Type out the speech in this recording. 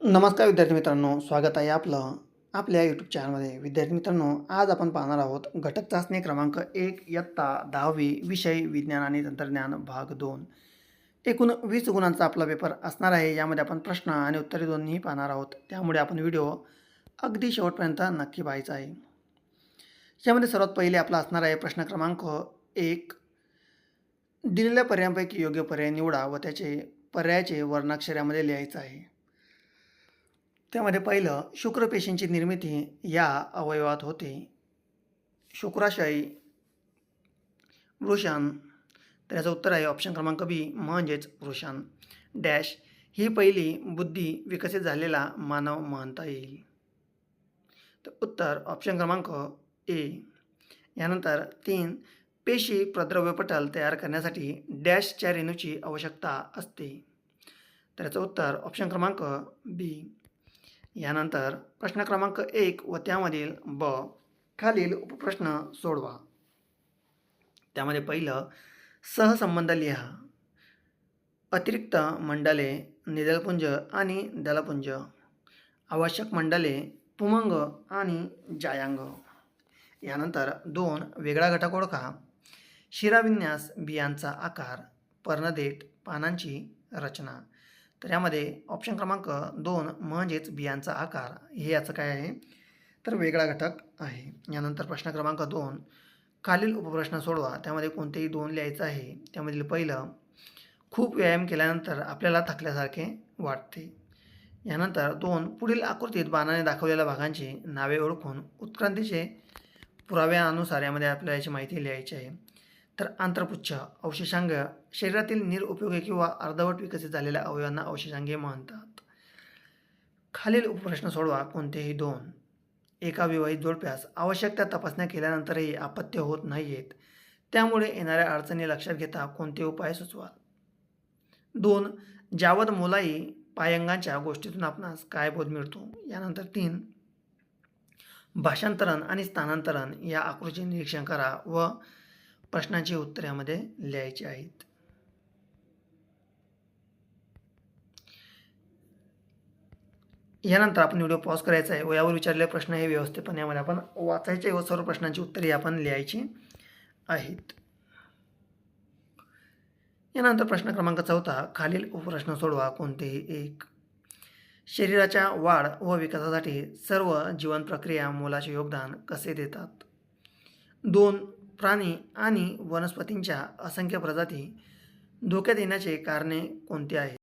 नमस्कार विद्यार्थी मित्रांनो, स्वागत आहे आपलं आपल्या यूट्यूब चॅनलमध्ये. विद्यार्थी मित्रांनो, आज आपण पाहणार आहोत घटक चाचणी क्रमांक 1 इयत्ता 10वी विषय विज्ञान आणि तंत्रज्ञान भाग 2. एकूण 20 गुणांचा आपला पेपर असणार आहे. यामध्ये आपण प्रश्न आणि उत्तरे दोन्ही पाहणार आहोत. त्यामुळे आपण व्हिडिओ अगदी शेवटपर्यंत नक्की पाहायचा आहे. यामध्ये सर्वात पहिले आपला असणार आहे प्रश्न क्रमांक 1. दिलेल्या पर्यायांपैकी योग्य पर्याय निवडा व त्याचे पर्यायाचे वर्णाक्षरामध्ये लिहायचं आहे. त्यामध्ये पहिलं, शुक्रपेशींची निर्मिती या अवयवात होते. शुक्राशय वृषण. तर याचं उत्तर आहे ऑप्शन क्रमांक बी म्हणजेच वृषण. डॅश ही पहिली बुद्धी विकसित झालेला मानव म्हणता येईल. तर उत्तर ऑप्शन क्रमांक ए. यानंतर 3. पेशी प्रद्रव्यपटल तयार करण्यासाठी डॅशच्या रेणूची आवश्यकता असते. तर याचं उत्तर ऑप्शन क्रमांक बी. यानंतर प्रश्न क्रमांक 1 व त्यामधील ब. खालील उपप्रश्न सोडवा. त्यामध्ये पहिलं, सहसंबंध लिहा. अतिरिक्त मंडले निदलपुंज आणि दलपुंज. आवश्यक मंडले पुमंग आणि जायांग. यानंतर 2. वेगळा घटक ओळखा. शिराविन्यास, बियांचा आकार, पर्णदेठ, पानांची रचना. तर यामध्ये ऑप्शन क्रमांक 2 म्हणजेच बियांचा आकार हे याचं काय आहे तर वेगळा घटक आहे. यानंतर प्रश्न क्रमांक 2. खालील उपप्रश्न सोडवा. त्यामध्ये कोणतेही 2 लिहायचं आहे. त्यामधील पहिलं, खूप व्यायाम केल्यानंतर आपल्याला थकल्यासारखे वाटते. यानंतर 2. पुढील आकृतीत बाणाने दाखवलेल्या भागांची नावे ओळखून उत्क्रांतीचे पुराव्यानुसार यामध्ये आपल्याला याची माहिती लिहायची आहे. तर आंत्रपुच्छ, अवशेषांग. शरीरातील निरुपयोगी किंवा अर्धवट विकसित झालेल्या अवयवांना अवशेषांगे म्हणतात. खालील उपप्रश्न सोडवा. कोणतेही 2. एका विवाहित जोडप्यास आवश्यक त्या तपासण्या केल्यानंतरही अपत्य होत नाहीयेत. त्यामुळे येणाऱ्या अडचणी लक्षात घेता कोणते उपाय सुचवा. 2. जावद मोलाई पायंगांच्या गोष्टीतून आपणास काय बोध मिळतो. यानंतर 3. भाषांतरण आणि स्थानांतरण या आकृतीचे निरीक्षण करा व प्रश्नांची उत्तरे यामध्ये लिहायची आहेत. यानंतर आपण व्हिडिओ पॉज करायचा आहे व यावर विचारलेले प्रश्न हे व्यवस्थितपणे यामध्ये आपण वाचायचे व सर्व प्रश्नांची उत्तरे आपण लिहायची आहेत. यानंतर प्रश्न क्रमांक 4. खालील उपप्रश्न सोडवा. कोणतेही 1. शरीराच्या वाढ व विकासासाठी सर्व जीवन प्रक्रिया मोलाचे योगदान कसे देतात. 2. प्राणी आणि वनस्पतींच्या असंख्य प्रजाती धोक्यात येण्याचे कारणे कोणते आहेत.